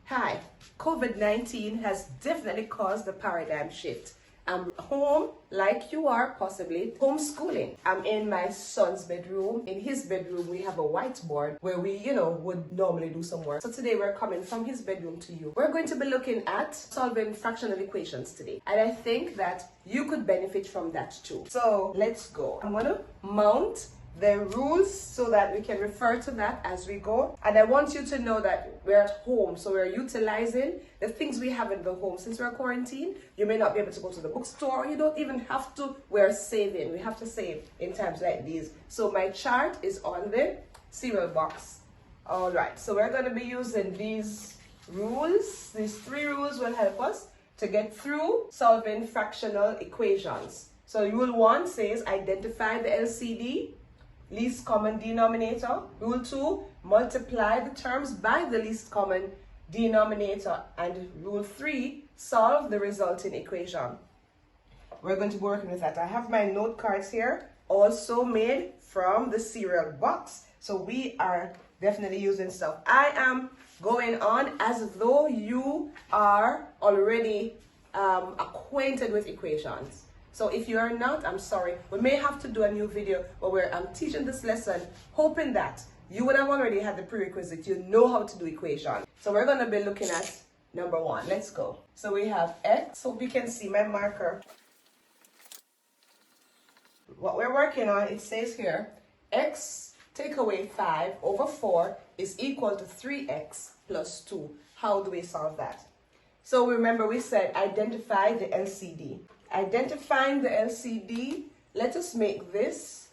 Hi, COVID-19 has definitely caused a paradigm shift. I'm home like you are, possibly homeschooling. I'm in my son's bedroom. In his bedroom, we have a whiteboard where we, would normally do some work. So today we're coming from his bedroom to you. We're going to be looking at solving fractional equations today. And I think that you could benefit from that too. So let's go. I'm going to mount the rules so that we can refer to that as we go. And I want you to know that we're at home, so we're utilizing the things we have in the home. Since we're quarantined, you may not be able to go to the bookstore, or you don't even have to. We're saving. We have to save in times like these. So my chart is on the cereal box. All right, so we're going to be using these rules. These 3 rules will help us to get through solving fractional equations. So rule 1 says identify the LCD, least common denominator. Rule 2, multiply the terms by the least common denominator. And rule 3, solve the resulting equation. We're going to be working with that. I have my note cards here, also made from the cereal box. So we are definitely using stuff. I am going on as though you are already acquainted with equations. So if you are not, I'm sorry. We may have to do a new video where I'm teaching this lesson, hoping that you would have already had the prerequisite. You know how to do equation. So we're going to be looking at number 1. Let's go. So we have x. Hope you can see my marker. What we're working on, it says here, x take away 5 over 4 is equal to 3x plus 2. How do we solve that? So remember we said identify the LCD. Identifying the LCD, let us make this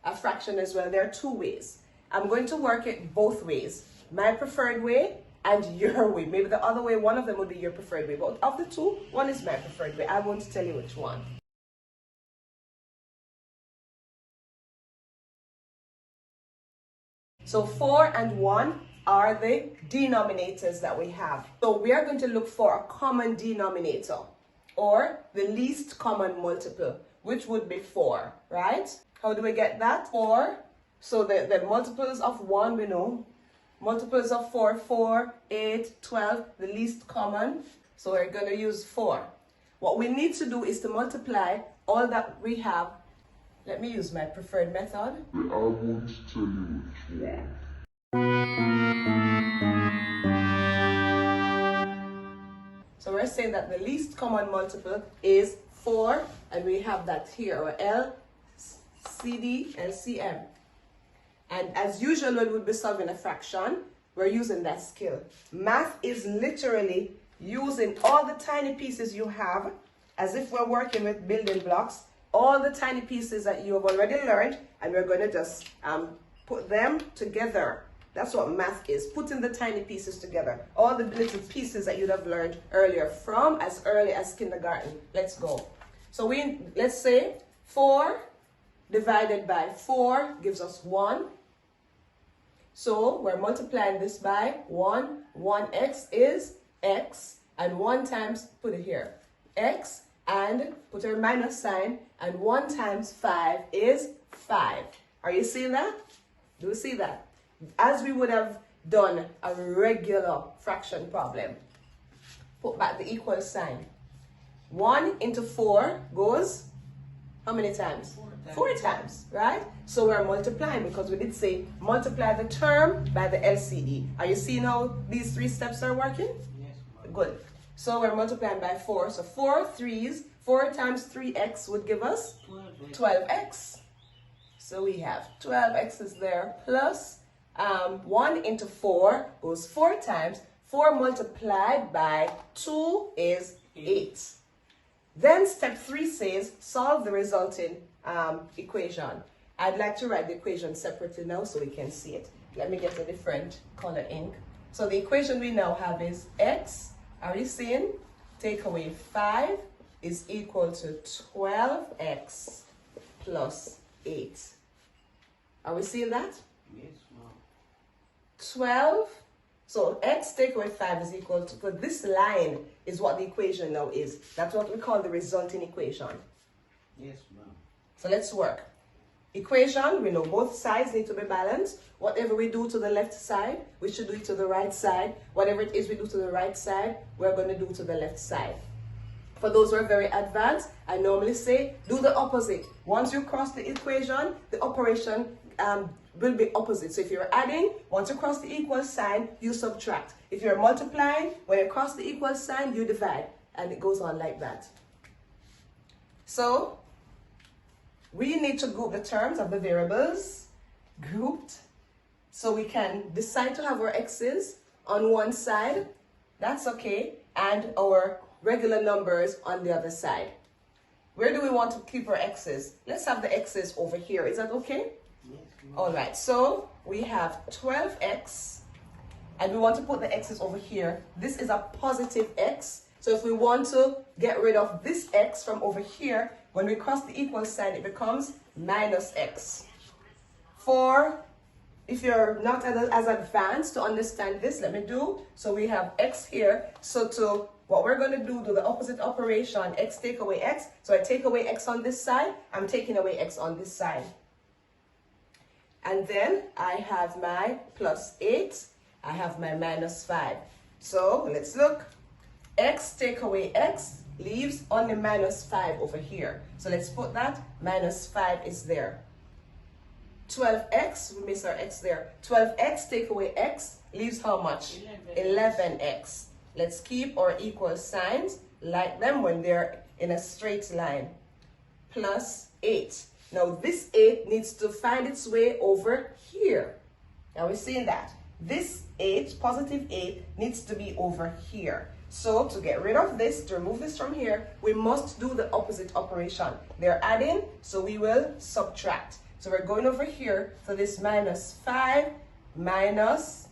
a fraction as well. There are 2 ways. I'm going to work it both ways. My preferred way and your way. Maybe the other way, one of them would be your preferred way. But of the 2, one is my preferred way. I want to tell you which one. So 4 and 1 are the denominators that we have. So we are going to look for a common denominator, or the least common multiple, which would be 4, right? How do we get that? 4. So the multiples of 1, we know. Multiples of 4, 4, 8, 12, the least common. So we're going to use 4. What we need to do is to multiply all that we have. Let me use my preferred method. I won't tell you which one. So we're saying that the least common multiple is 4, and we have that here, or LCM. And as usual, when we'll be solving a fraction, we're using that skill. Math is literally using all the tiny pieces you have, as if we're working with building blocks, all the tiny pieces that you have already learned, and we're going to just put them together. That's what math is, putting the tiny pieces together. All the little pieces that you'd have learned earlier from as early as kindergarten. Let's go. So let's say 4 divided by 4 gives us 1. So we're multiplying this by 1. 1x is x, and 1 times, put it here, x, and put a minus sign, and 1 times 5 is 5. Are you seeing that? Do you see that? As we would have done a regular fraction problem. Put back the equal sign. 1 into 4 goes how many times? 4 times, right? So we're multiplying, because we did say multiply the term by the LCD. Are you seeing how these 3 steps are working? Yes. Good. So we're multiplying by 4. So 4 3s, 4 times 3x would give us 12x. So we have 12x is there, plus 1 into 4 goes 4 times. 4 multiplied by 2 is 8. Then step 3 says solve the resulting equation. I'd like to write the equation separately now so we can see it. Let me get a different color ink. So the equation we now have is x, are you seeing? Take away 5 is equal to 12x plus 8. Are we seeing that? Yes, ma'am. 12, so x take away 5 is equal to, so this line is what the equation now is. That's what we call the resulting equation. Yes, ma'am. So let's work. equation, we know both sides need to be balanced. Whatever we do to the left side, we should do it to the right side. Whatever it is we do to the right side, we're going to do to the left side. For those who are very advanced, I normally say do the opposite. Once you cross the equation, the operation will be opposite. So if you're adding, once you cross the equal sign, you subtract. If you're multiplying, when you cross the equal sign, you divide. And it goes on like that. So we need to group the terms of the variables grouped so we can decide to have our x's on one side. That's okay. And our regular numbers on the other side. Where do we want to keep our x's? Let's have the x's over here. Is that okay? Yes. All right. So we have 12x and we want to put the x's over here. This is a positive x. So if we want to get rid of this x from over here, when we cross the equal sign, it becomes minus x. For if you're not as advanced to understand this, let me do. So we have x here. So to what we're going to do the opposite operation, x take away x. So I take away x on this side, I'm taking away x on this side. And then I have my plus 8, I have my minus 5. So let's look. X take away x leaves only minus 5 over here. So let's put that, minus 5 is there. 12x, we miss our x there. 12x take away x leaves how much? 11x. Let's keep our equal signs like them when they're in a straight line. Plus 8. Now this 8 needs to find its way over here. Now we're seeing that. This 8, positive 8, needs to be over here. So to get rid of this, to remove this from here, we must do the opposite operation. They're adding, so we will subtract. So we're going over here. So this minus 5 minus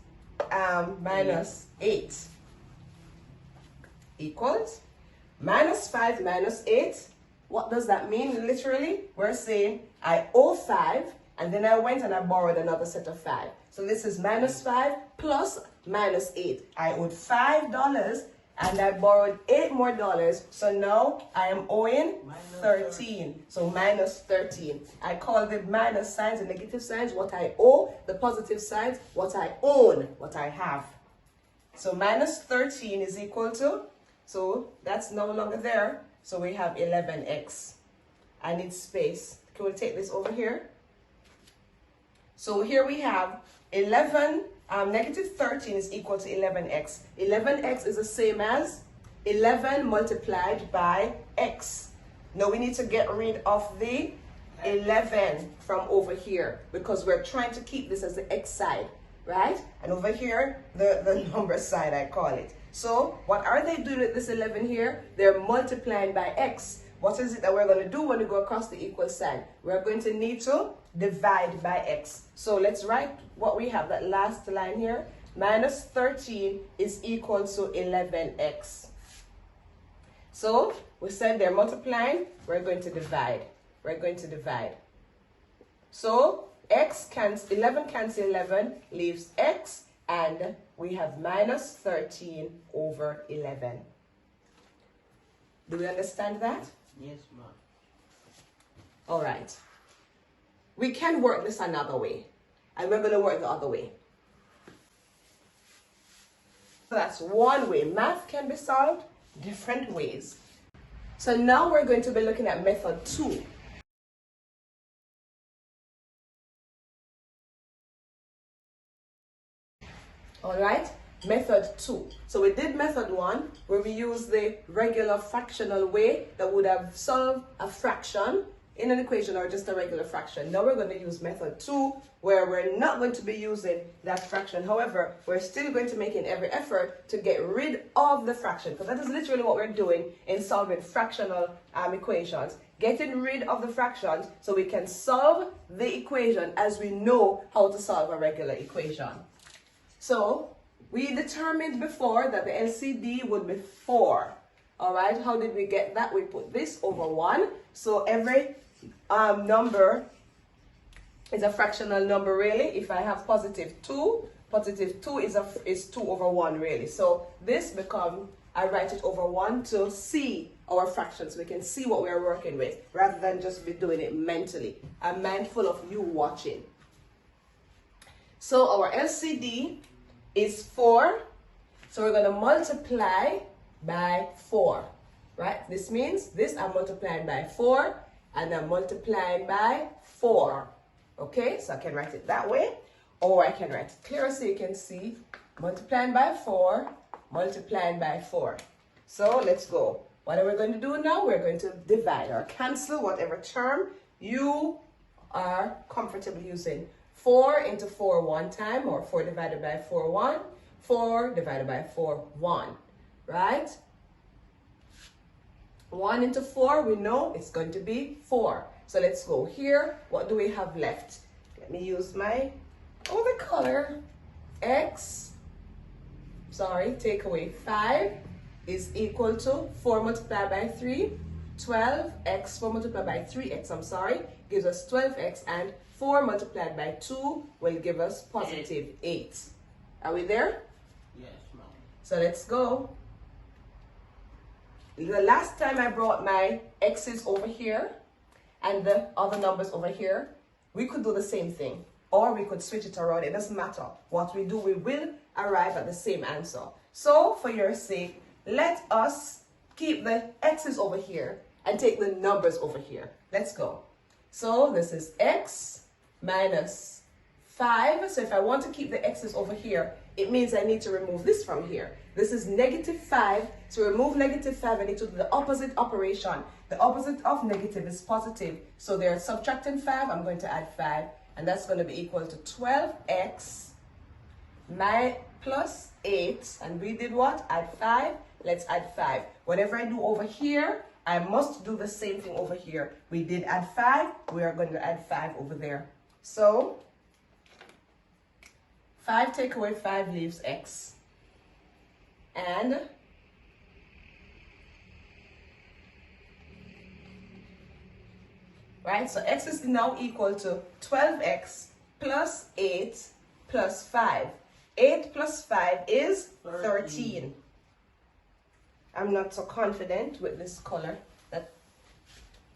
8 equals minus 5 minus 8. What does that mean? Literally, we're saying I owe 5 and then I went and I borrowed another set of 5. So this is minus 5 plus minus 8. I owed $5 and I borrowed $8 more. So now I am owing 13. So minus 13. I call the minus signs and negative signs what I owe, the positive signs what I own, what I have. So minus 13 is equal to, so that's no longer there. So we have 11x. I need space. Can we take this over here? So here we have 11, negative 13 is equal to 11x. 11x is the same as 11 multiplied by x. Now we need to get rid of the 11 from over here because we're trying to keep this as the x side, right? And over here, the number side, I call it. So what are they doing with this 11 here? They're multiplying by x. What is it that we're going to do when we go across the equal sign? We're going to need to divide by x. So let's write what we have, that last line here. Minus 13 is equal to 11x. So we said they're multiplying. We're going to divide. We're going to divide. So 11 cancel 11 leaves x. And we have minus 13 over 11. Do we understand that? Yes, ma'am. All right. We can work this another way. And we're going to work the other way. So that's one way. Math can be solved different ways. So now we're going to be looking at method 2. All right, method 2. So we did method 1 where we used the regular fractional way that would have solved a fraction in an equation or just a regular fraction. Now we're going to use method 2 where we're not going to be using that fraction. However, we're still going to make every effort to get rid of the fraction because that is literally what we're doing in solving fractional equations. Getting rid of the fractions so we can solve the equation as we know how to solve a regular equation. So we determined before that the LCD would be 4. All right, how did we get that? We put this over 1. So every number is a fractional number really. If I have positive 2 is 2 over 1 really. So this becomes I write it over 1 to see our fractions. We can see what we're working with rather than just be doing it mentally. I'm mindful of you watching. So our LCD is 4. So we're going to multiply by 4. Right? This means this I'm multiplying by 4 and I'm multiplying by 4. Okay? So I can write it that way. Or I can write it clearer so you can see. Multiplying by 4, multiplying by 4. So let's go. What are we going to do now? We're going to divide or cancel whatever term you are comfortable using. 4 into 4 one time, or 4 divided by 4, 1. 4 divided by 4, 1. Right? 1 into 4, we know it's going to be 4. So let's go here. What do we have left? Let me use my other color. Take away 5 is equal to 4 multiplied by 3. 12x, 4 multiplied by 3x, gives us 12x, and 4 multiplied by 2 will give us positive 8. Are we there? Yes, ma'am. So let's go. The last time I brought my x's over here and the other numbers over here, we could do the same thing. Or we could switch it around. It doesn't matter. What we do, we will arrive at the same answer. So, for your sake, let us keep the x's over here and take the numbers over here. Let's go. So, this is x minus 5. So, if I want to keep the x's over here, it means I need to remove this from here. This is negative 5. To remove negative 5, I need to do the opposite operation. The opposite of negative is positive. So, they're subtracting 5. I'm going to add 5. And that's going to be equal to 12x plus 8. And we did what? Add 5. Let's add 5. Whatever I do over here, I must do the same thing over here. We did add 5. We are going to add 5 over there. So, 5 take away 5 leaves x. And right, so x is now equal to 12x plus 8 plus 5. 8 plus 5 is 13. I'm not so confident with this color that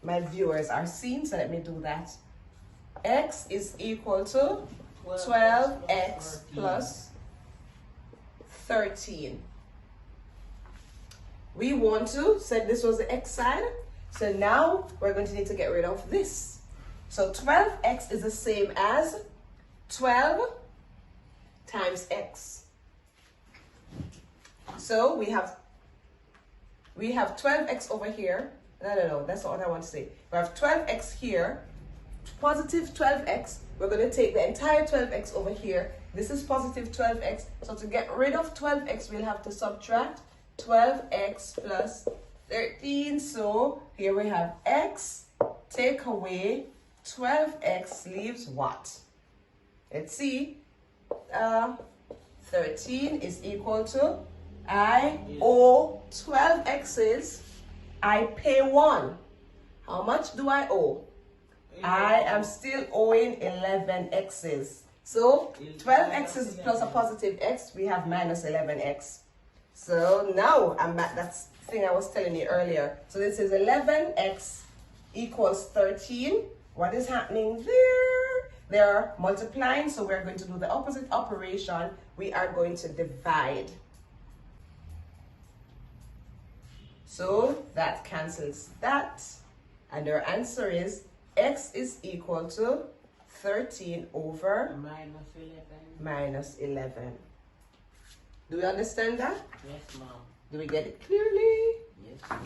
my viewers are seeing, so let me do that. X is equal to 12x plus 13. We want to, said this was the x side, so now we're going to need to get rid of this. So 12x is the same as 12 times x. So we have 12x over here. No, that's not what I want to say. We have 12x here, positive 12x. We're going to take the entire 12x over here. This is positive 12x. So to get rid of 12x, we'll have to subtract 12x plus 13. So here we have x. Take away 12x leaves what? Let's see. 13 is equal to, I owe 12 x's. I pay 1. How much do I owe? I am still owing 11 x's. So 12 x's plus a positive x, we have minus 11x. So now I'm back. That's the thing I was telling you earlier. So this is 11x equals 13. What is happening there? They're multiplying, so we're going to do the opposite operation. We are going to divide. So that cancels that. And our answer is x is equal to 13 over minus 11. Do we understand that? Yes, ma'am. Do we get it clearly? Yes, ma'am.